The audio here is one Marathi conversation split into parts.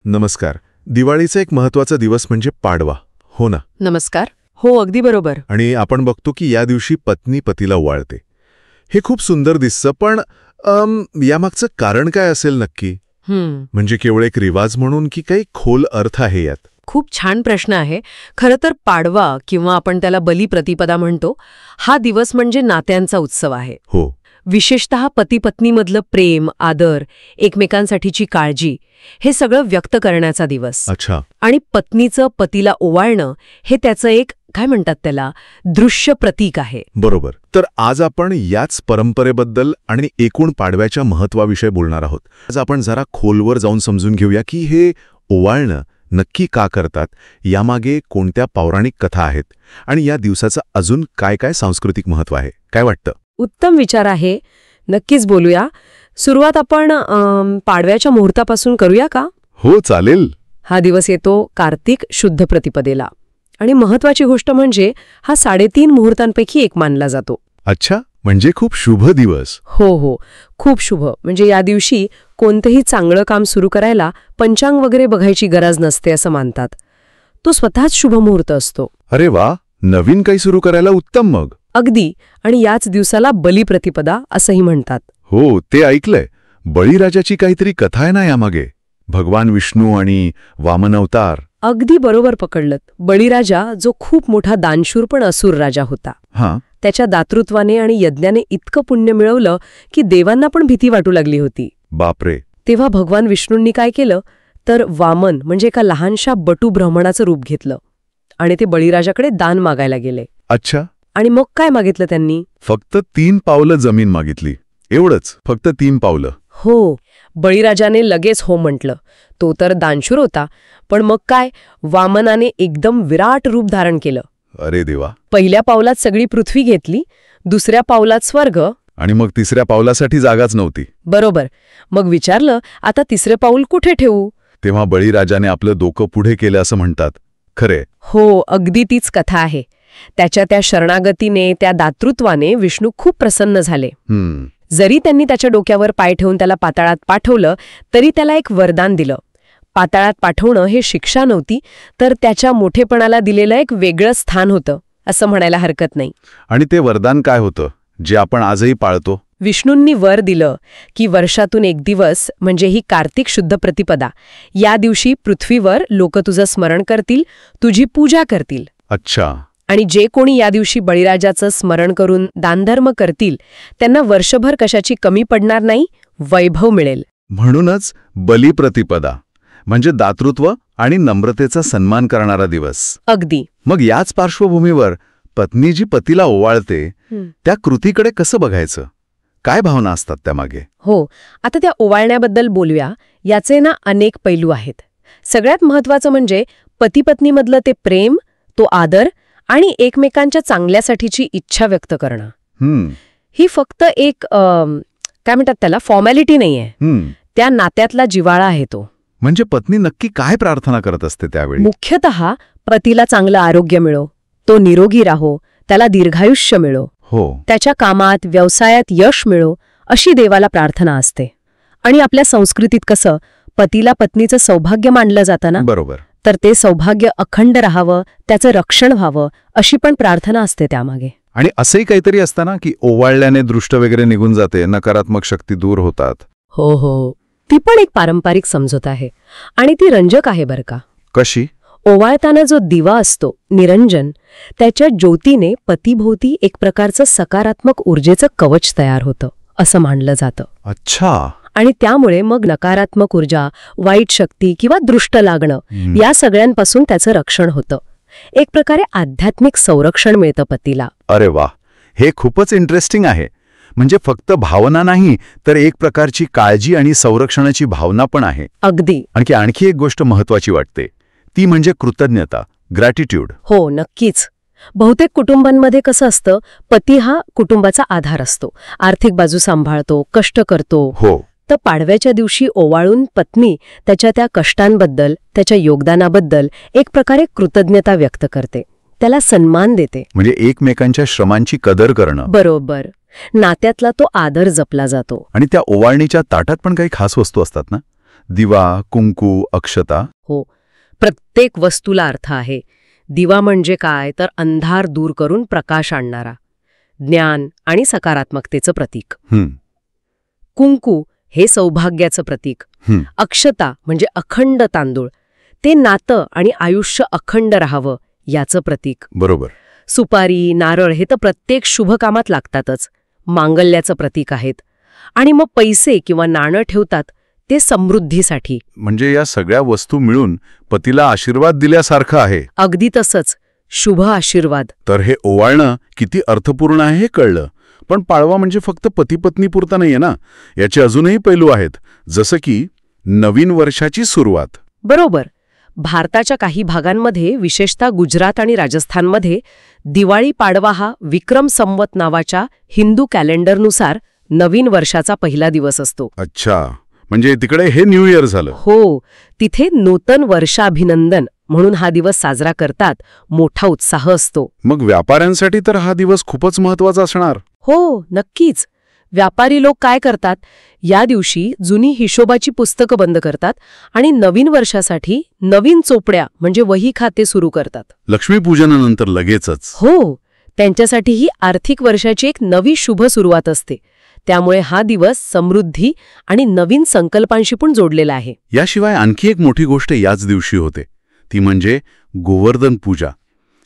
नमस्कार. दिवाळीचा एक महत्वाचा दिवस म्हणजे पाडवा, हो ना? नमस्कार. हो, अगदी बरोबर. आणि आपण बघतो की या दिवशी पत्नी पतीला ओवाळते. हे खूप सुंदर दिसतं, पण यामागचं कारण काय असेल नक्की? म्हणजे केवळ एक रिवाज म्हणून की काही खोल अर्थ आहे यात? खूप छान प्रश्न आहे. खरं तर पाडवा किंवा आपण त्याला बलिप्रतिपदा म्हणतो, हा दिवस म्हणजे नात्यांचा उत्सव आहे. हो. विशेषतः पती-पत्नीमधलं प्रेम, आदर, एकमेकांसाठीची काळजी, हे सगळं व्यक्त करण्याचा दिवस. अच्छा. आणि पत्नीचं पतीला ओवाळणं हे त्याचं एक काय म्हणतात त्याला दृश्य प्रतीक आहे. बरोबर. तर आज आपण याच परंपरेबद्दल आणि एकूण पाडव्याच्या महत्वाविषयी बोलणार आहोत. आज आपण जरा खोलवर जाऊन समजून घेऊया की हे ओवाळणं नक्की का करतात, यामागे कोणत्या पौराणिक कथा आहेत आणि या दिवसाचं अजून काय काय सांस्कृतिक महत्व आहे. काय वाटतं? उत्तम विचार आहे. नक्कीच बोलूया. सुरुवात आपण पाडव्याच्या मुहूर्तापासून करूया का? हो, चालेल. हा दिवस येतो कार्तिक शुद्ध प्रतिपदेला आणि महत्वाची गोष्ट म्हणजे हा 3.5 मुहूर्तांपैकी एक मानला जातो. अच्छा, म्हणजे खूप शुभ दिवस. हो, खूप शुभ. म्हणजे या दिवशी कोणतंही चांगलं काम सुरू करायला पंचांग वगैरे बघायची गरज नसते असं मानतात. तो स्वतःच शुभ मुहूर्त असतो. अरे वा, नवीन काही सुरू करायला उत्तम मग. अगदी. आणि याच दिवसाला बलिप्रतिपदा असंही म्हणतात. हो, ते ऐकलंय. बळीराजाची काहीतरी कथा आहे ना यामागे? भगवान विष्णू आणि वामन अवतार. अगदी बरोबर पकडलत. बळीराजा जो खूप मोठा दानशूर पण असुर राजा होता. हां. त्याच्या दातृत्वाने आणि यज्ञाने इतकं पुण्य मिळवलं की देवांना पण भीती वाटू लागली होती. बापरे. तेव्हा भगवान विष्णूंनी काय केलं तर वामन म्हणजे एका लहानशा बटू ब्राह्मणाचं रूप घेतलं आणि ते बळीराजाकडे दान मागायला गेले. अच्छा. आणि मग काय मागितलं त्यांनी? फक्त 3 पावलं जमीन मागितली. एवढंच, फक्त 3 पावलं. हो. बळीराजाने लगेच हो म्हटलं. तो तर दानशूर होता, पण मग काय, वामनाने एकदम विराट रूप धारण केलं. अरे देवा. पहिल्या पावलात सगळी पृथ्वी घेतली, दुसऱ्या पावलात स्वर्ग, आणि मग तिसऱ्या पावलासाठी जागाच नव्हती. बरोबर. मग विचारलं, आता तिसरे पाऊल कुठे ठेवू? तेव्हा बळीराजाने आपलं डोकं पुढे केलं असं म्हणतात. खरे? हो, अगदी तीच कथा आहे. त्याच्या त्या शरणागतीने, त्या दातृत्वाने विष्णू खूप प्रसन्न झाले. जरी त्यांनी त्याच्या डोक्यावर पाय ठेवून त्याला पाताळात पाठवलं, तरी त्याला एक वरदान दिलं. पाताळात पाठवणं हे शिक्षा नव्हती, तर त्याच्या मोठेपणाला दिलेलं एक वेगळं स्थान होतं, असं म्हणायला हरकत नाही. आणि ते वरदान काय होतं, जे आपण आजही पाळतो? विष्णूंनी वर दिलं की वर्षातून एक दिवस, म्हणजे ही कार्तिक शुद्ध प्रतिपदा, या दिवशी पृथ्वीवर लोक तुझं स्मरण करतील, तुझी पूजा करतील. अच्छा. आणि जे कोणी या दिवशी बळीराजाचं स्मरण करून दानधर्म करतील, त्यांना वर्षभर कशाची कमी पडणार नाही, वैभव मिळेल. म्हणूनच बलिप्रतिपदा म्हणजे दातृत्व आणि नम्रतेचा सन्मान करणारा दिवस. अगदी. मग याच पार्श्वभूमीवर पत्नी जी पतीला ओवाळते त्या कृतीकडे कसं बघायचं? काय भावना असतात त्यामागे? हो, आता त्या ओवाळण्याबद्दल बोलूया. याचे ना अनेक पैलू आहेत. सगळ्यात महत्वाचं म्हणजे पती-पत्नीमधलं ते प्रेम, तो आदर आणि एकमेकांच्या चांगल्यासाठीची इच्छा व्यक्त करणं. ही फक्त एक काय म्हणतात त्याला फॉर्मॅलिटी नाहीये. त्या नात्यातला जिव्हाळा आहे तो. म्हणजे पत्नी नक्की काय प्रार्थना करत असते त्यावेळी? मुख्यतः पतीला चांगलं आरोग्य मिळो, तो निरोगी राहो, त्याला दीर्घायुष्य मिळो, हो, त्याच्या कामात व्यवसायात यश मिळो, अशी देवाला प्रार्थना असते. आणि आपल्या संस्कृतीत कसं पतीला पत्नीचं सौभाग्य मानलं जातं ना, बरोबर. तर ते सौभाग्य अखंड राहावं, त्याचं रक्षण व्हावं, अशी पण प्रार्थना असते त्यामागे. आणि असंही काहीतरी असतं ना की ओवाळल्याने दृष्ट वगैरे निघून जाते, नकारात्मक शक्ती दूर होतात. हो, ती पण एक पारंपरिक समजूत आहे आणि ती रंजक आहे बरं का. कशी? ओवाळताना जो दिवा असतो, निरंजन, त्याच्या ज्योतीने पतीभोवती एक प्रकारचं सकारात्मक ऊर्जेचं कवच तयार होतं, असं मानलं जातं. अच्छा. आणि त्यामुळे मग नकारात्मक ऊर्जा, वाईट शक्ती किंवा दृष्ट लागणं, या सगळ्यांपासून त्याचं रक्षण होतं. एक प्रकारे आध्यात्मिक संरक्षण मिळतं पतीला. अरे वा, हे खूपच इंटरेस्टिंग आहे. म्हणजे फक्त भावना नाही, तर एक प्रकारची काळजी आणि संरक्षणाची भावना पण आहे. अगदी. आणखी एक गोष्ट महत्वाची वाटते, ती म्हणजे कृतज्ञता, ग्रॅटिट्यूड. हो, नक्कीच. बहुतेक कुटुंबांमध्ये कसं असतं, पती हा कुटुंबाचा आधार असतो, आर्थिक बाजू सांभाळतो, कष्ट करतो. हो. तर पाडव्याच्या दिवशी ओवाळून पत्नी त्याच्या त्या कष्टांबद्दल, त्याच्या योगदानाबद्दल एक प्रकारे कृतज्ञता व्यक्त करते, त्याला सन्मान देते. म्हणजे एकमेकांच्या श्रमांची कदर करणं. बरोबर. नात्यातला तो आदर जपला जातो. आणि त्या ओवाळणीच्या ताटात पण काही खास वस्तू असतात ना, दिवा, कुंकू, अक्षता. हो, प्रत्येक वस्तूला अर्थ आहे. दिवा म्हणजे काय तर अंधार दूर करून प्रकाश आणणारा, ज्ञान आणि सकारात्मकतेचं प्रतीक. कुंकू हे सौभाग्याचं प्रतीक. अक्षता म्हणजे अखंड तांदूळ, ते नातं आणि आयुष्य अखंड राहावं याचं प्रतीक. बरोबर. सुपारी, नारळ हे तर प्रत्येक शुभ कामात लागतातच, मांगल्याचं प्रतीक आहेत. आणि मग पैसे किंवा नाणं ठेवतात ते समृद्धीसाठी. म्हणजे या सगळ्या वस्तू मिळून पतीला आशीर्वाद दिल्यासारखं आहे. अगदी तसंच, शुभ आशीर्वाद. तर हे ओवाळणं किती अर्थपूर्ण आहे हे कळलं. पण पाडवा म्हणजे फक्त पती-पत्नी पुरता नाहीये ना, याचे अजूनही पैलू आहेत, जसं की नवीन वर्षाची सुरुवात. बरोबर. भारताच्या काही भागांमध्ये, विशेषतः गुजरात आणि राजस्थानमध्ये, दिवाळी पाडवा हा विक्रम संवत नावाच्या हिंदू कॅलेंडरनुसार नवीन वर्षाचा पहिला दिवस असतो. अच्छा, म्हणजे तिकडे हे न्यू इयर झालं. हो, तिथे नूतन वर्षाभिनंदन म्हणून हा दिवस साजरा करतात. मोठा उत्साह असतो. मग व्यापाऱ्यांसाठी तर हा दिवस खूपच महत्वाचा असणार. हो, नक्कीच. व्यापारी लोक काय करतात, या दिवशी जुनी हिशोबाची पुस्तकं बंद करतात आणि नवीन वर्षासाठी नवीन चोपड्या म्हणजे वही खाते सुरू करतात. लक्ष्मीपूजनानंतर लगेचच. हो, त्यांच्यासाठी ही आर्थिक वर्षाची एक नवी शुभ सुरुवात असते. त्यामुळे हा दिवस समृद्धी आणि नवीन संकल्पांशी पण जोडलेला आहे. याशिवाय आणखी एक मोठी गोष्ट याच दिवशी होते, ती म्हणजे गोवर्धन पूजा.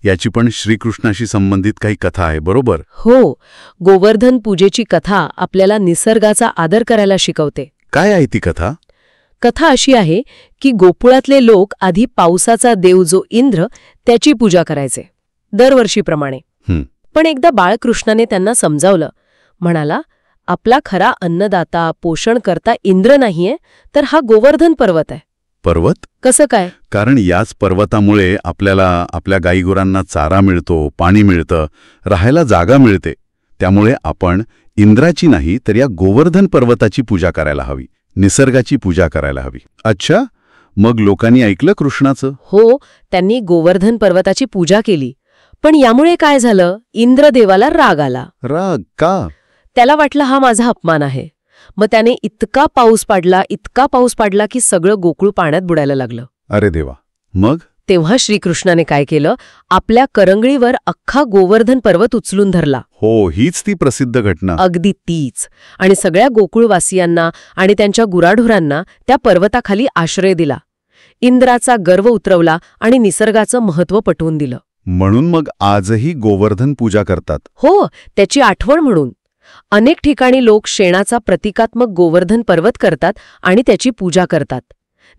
याची पण श्रीकृष्णाशी संबंधित काही कथा आहे, बरोबर? हो, गोवर्धन पूजेची कथा आपल्याला निसर्गाचा आदर करायला शिकवते. काय आहे ती कथा? कथा अशी आहे की गोकुळातले लोक आधी पावसाचा देव जो इंद्र त्याची पूजा करायचे, दरवर्षीप्रमाणे. पण एकदा बाळकृष्णाने त्यांना समजावलं. म्हणाला, आपला खरा अन्नदाता, पोषणकर्ता इंद्र नाहीये, तर हा गोवर्धन पर्वत आहे. पर्वत? कसं काय? कारण याच पर्वतामुळे आपल्याला आपल्या गाईगुरांना चारा मिळतो, पाणी मिळतं, राहायला जागा मिळते. त्यामुळे आपण इंद्राची नाही तर या गोवर्धन पर्वताची पूजा करायला हवी, निसर्गाची पूजा करायला हवी. अच्छा, मग लोकांनी ऐकलं कृष्णाचं? हो, त्यांनी गोवर्धन पर्वताची पूजा केली. पण यामुळे काय झालं, इंद्रदेवाला राग आला. राग का? त्याला वाटलं हा माझा अपमान आहे. मग त्याने इतका पाऊस पाडला की सगळं गोकुळ पाण्यात बुडायला लागलं. अरे देवा. मग तेव्हा श्रीकृष्णाने काय केलं, आपल्या करंगळीवर अख्खा गोवर्धन पर्वत उचलून धरला. हो, हीच ती प्रसिद्ध घटना. अगदी तीच. आणि सगळ्या गोकुळवासियांना आणि त्यांच्या गुराढोरांना त्या पर्वताखाली आश्रय दिला. इंद्राचा गर्व उतरवला आणि निसर्गाचं महत्त्व पटवून दिलं. म्हणून मग आजही गोवर्धन पूजा करतात. हो, त्याची आठवण म्हणून. अनेक ठिकाणी लोक शेणाचा प्रतिकात्मक गोवर्धन पर्वत करतात आणि त्याची पूजा करतात.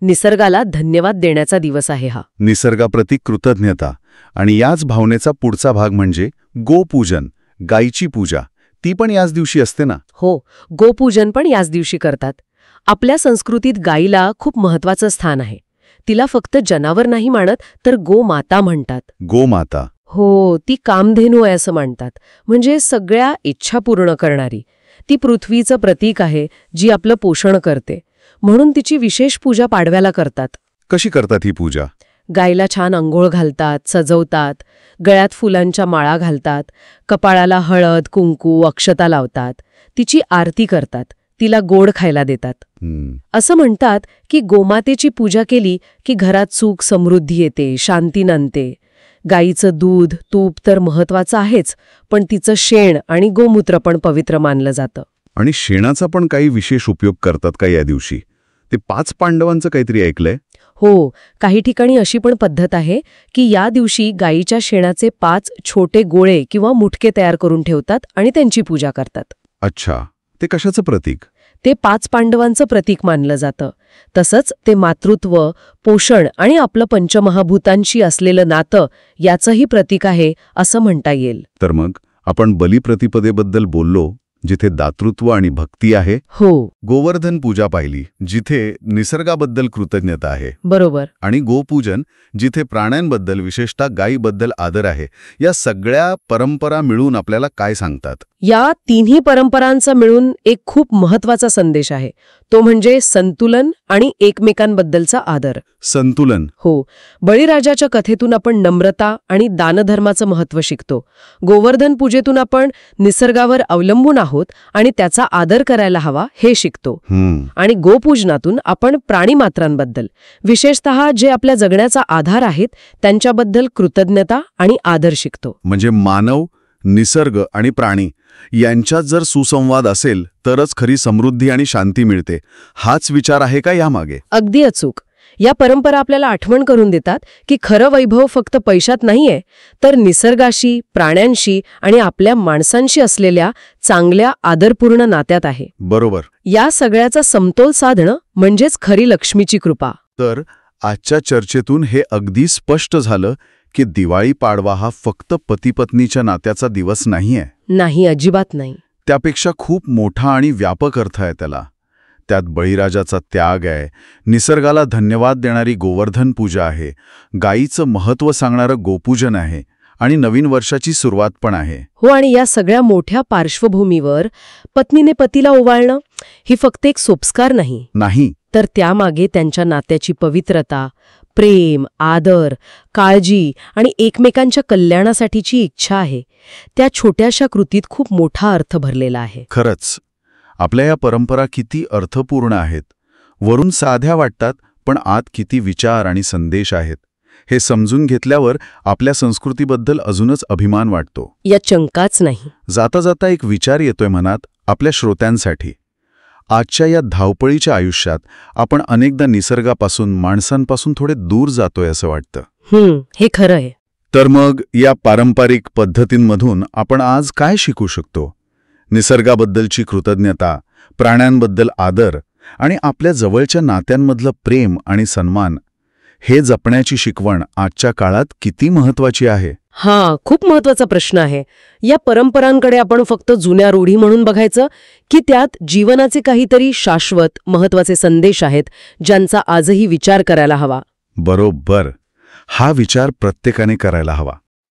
निसर्गाला धन्यवाद देण्याचा दिवस आहे हा. निसर्गाप्रती कृतज्ञता. आणि याच भावनेचा पुढचा भाग म्हणजे गोपूजन, गायीची पूजा. ती पण याच दिवशी असते ना? हो, गोपूजन पण याच दिवशी करतात. आपल्या संस्कृतीत गायीला खूप महत्वाचं स्थान आहे. तिला फक्त जनावर नाही मानत, तर गोमाता म्हणतात. गोमाता? हो, ती कामधेनू आहे असं म्हणतात. म्हणजे सगळ्या इच्छा पूर्ण करणारी. ती पृथ्वीचं प्रतीक आहे, जी आपलं पोषण करते. म्हणून तिची विशेष पूजा पाडव्याला करतात. कशी करतात ही पूजा? गायीला छान अंघोळ घालतात, सजवतात, गळ्यात फुलांच्या माळा घालतात, कपाळाला हळद, कुंकू, अक्षता लावतात, तिची आरती करतात, तिला गोड खायला देतात. असं म्हणतात की गोमातेची पूजा केली की घरात सुख समृद्धी येते, शांती नांदते. गायीचं दूध, तूप तर महत्वाचं आहेच, पण तिचं शेण आणि गोमूत्र पण पवित्र मानलं जातं. आणि शेणाचा पण काही विशेष उपयोग करतात का या दिवशी? ते 5 पांडवांचं काहीतरी ऐकलंय. हो, काही ठिकाणी अशी पण पद्धत आहे की या दिवशी गायीच्या शेणाचे 5 छोटे गोळे किंवा मुटके तयार करून ठेवतात आणि त्यांची पूजा करतात. अच्छा, ते कशाचं प्रतीक? ते 5 पांडवांचं प्रतीक मानलं जातं. तसंच ते मातृत्व, पोषण आणि आपलं पंचमहाभूतांशी असलेलं नातं याचंही प्रतीक आहे असं म्हणता येईल. तर मग आपण बलिप्रतिपदेबद्दल बोललो, जिथे दातृत्व आणि भक्ती आहे. हो, गोवर्धन पूजा पाहिली, जिथे निसर्गाबद्दल कृतज्ञता आहे. बरोबर. आणि गोपूजन, जिथे प्राण्यांबद्दल, विशेषतः गायीबद्दल आदर आहे. या सगळ्या परंपरा मिळून आपल्याला काय सांगतात? या तिन्ही परंपरांचा मिळून एक खूप महत्वाचा संदेश आहे. तो म्हणजे संतुलन आणि एकमेकांबद्दलचा आदर. संतुलन? हो, बळीराजाच्या कथेतून आपण नम्रता आणि दानधर्माचं महत्त्व शिकतो. गोवर्धन पूजेतून आपण निसर्गावर अवलंबून आहोत आहोत आणि त्याचा आदर करायला हवा हे शिकतो. हम्म. आणि गोपूजनातून आपण प्राणीमात्रांबद्दल, विशेषतः जे आपल्या जगण्याचा आधार आहेत, त्यांच्याबद्दल कृतज्ञता आणि आदर शिकतो. म्हणजे मानव, निसर्ग आणि प्राणी यांच्यात जर सुसंवाद असेल तरच खरी समृद्धी आणि शांती मिळते. हाच विचार आहे का यामागे? अगदी अचूक. या परंपरा आपल्याला आठवण करून देतात की खरं वैभव फक्त पैशात नाहीये, तर निसर्गाशी, प्राण्यांशी आणि आपल्या माणसांशी असलेल्या चांगल्या आदरपूर्ण नात्यात आहे. बरोबर. या सगळ्याचा समतोल साधणं म्हणजेच खरी लक्ष्मीची कृपा. तर आजच्या चर्चेतून हे अगदी स्पष्ट झालं की दिवाळी पाडवा हा फक्त पती-पत्नीच्या नात्याचा दिवस नाहीये. नाही, अजिबात नाही. त्यापेक्षा खूप मोठा आणि व्यापक अर्थ आहे त्याला. त्यात बळीराजाचा त्याग आहे, निसर्गाला धन्यवाद देणारी गोवर्धन पूजा आहे, गायीचं महत्त्व सांगणारं गोपूजन आहे आणि नवीन वर्षाची सुरुवात पण आहे. हो, आणि या सगळ्या मोठ्या पार्श्वभूमीवर पत्नीने पतीला ओवाळणं ही फक्त एक सोपस्कार नाही, तर त्यामागे त्यांच्या नात्याची पवित्रता, प्रेम, आदर, काळजी आणि एकमेकांच्या कल्याणासाठीची इच्छा आहे. त्या छोट्याशा कृतीत खूप मोठा अर्थ भरलेला आहे. खरंच आपल्या या परंपरा किती अर्थपूर्ण आहेत. वरून साध्या वाटतात, पण आत किती विचार आणि संदेश आहेत हे समजून घेतल्यावर आपल्या संस्कृतीबद्दल अजूनच अभिमान वाटतो. या चंकाच नाही. जाता जाता एक विचार येतोय मनात आपल्या श्रोत्यांसाठी. आजच्या या धावपळीच्या आयुष्यात आपण अनेकदा निसर्गापासून, माणसांपासून थोडे दूर जातोय असं वाटतं. हे खरं आहे. तर मग या पारंपरिक पद्धतींमधून आपण आज काय शिकू शकतो? निसर्गाबद्दलची कृतज्ञता, प्राण्यांबद्दल आदर आणि आपल्या जवळच्या नात्यांमधलं प्रेम आणि सन्मान हे जपण्याची शिकवण आजच्या काळात किती महत्वाची आहे? खूप महत्वाचा प्रश्न आहे. या परंपरांकडे आपण फक्त जुन्या रूढी म्हणून बघायचं, की त्यात जीवनाचे काहीतरी शाश्वत, महत्वाचे संदेश आहेत, ज्यांचा आजही विचार करायला हवा? बरोबर. हा विचार प्रत्येकाने करायला हवा.